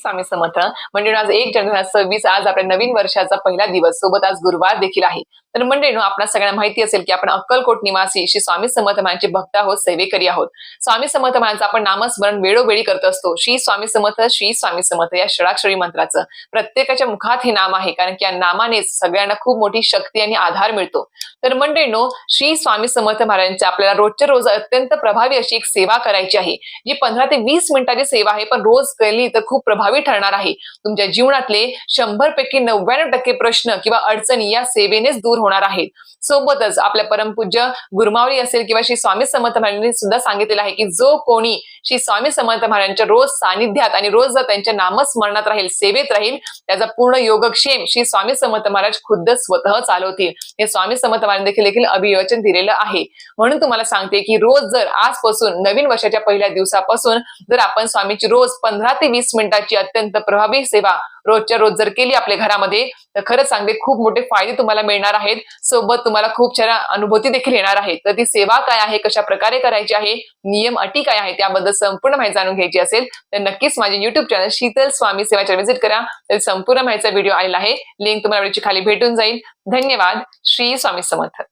स्वामी समर्थ. म्हणजे आज 1 जानेवारी 2026 आज आपल्या नवीन वर्षाचा पहिला दिवस, सोबत आज गुरुवार देखील आहे. तर मंडळींनो, आपल्या सगळ्यांना माहिती असेल की आपण अक्कलकोट निवासी श्री स्वामी समर्थ महाराजांचे भक्त आहोत, सेवेकरी आहोत. स्वामी समर्थ महाराजांचं आपण नामस्मरण वेळोवेळी करत असतो. श्री स्वामी समर्थ या षडाक्षरी मंत्राचं प्रत्येकाच्या मुखात हे नाम आहे, कारण की या नामानेच सगळ्यांना खूप मोठी शक्ती आणि आधार मिळतो. तर मंडळींनो, श्री स्वामी समर्थ महाराजांची आपल्याला रोजच्या रोज अत्यंत प्रभावी अशी एक सेवा करायची आहे, जी 15 ते 20 मिनिटाची सेवा आहे, पण रोज केली तर खूप प्रभावी ठरणार आहे. तुमच्या जीवनातले 100 पैकी 99% प्रश्न किंवा अडचणी या सेवेनेच दूर होणार आहेत. सोबतच आपल्या परमपूज्य गुरुमावळी असेल किंवा श्री स्वामी समर्थ महाराजांनी सुद्धा सांगितलेलं आहे की जो कोणी श्री स्वामी समर्थ महाराजांच्या रोज सानिध्यात आणि रोज जर त्यांच्या नामस्मरणात राहील, सेवेत राहील, त्याचा पूर्ण योगक्षेम श्री स्वामी समर्थ महाराज खुद्द स्वतः चालवतील. हे स्वामी समर्थ महाराज देखील अभिवचन दिलेलं आहे. म्हणून तुम्हाला सांगते की रोज जर आजपासून नवीन वर्षाच्या पहिल्या दिवसापासून जर आपण स्वामीची रोज 15 ते 20 मिनिटाची अत्यंत प्रभावी सेवा रोजच्या रोज जर केली आपल्या घरामध्ये, तर खरंच सांगते खूप मोठे फायदे तुम्हाला मिळणार आहेत. सोबत तुम्हाला खूप छान अनुभूती देखील येणार आहे. तर ती सेवा काय आहे, कशा प्रकारे करायची आहे, नियम अटी काय आहे, त्याबद्दल संपूर्ण माहिती जाणून घ्यायची असेल तर नक्कीच माझे युट्यूब चॅनल शीतल स्वामी सेवा चॅनल व्हिजिट करा. तर संपूर्ण माहितीचा व्हिडिओ आलेला आहे, लिंक तुम्हाला खाली भेटून जाईल. धन्यवाद. श्री स्वामी समर्थ.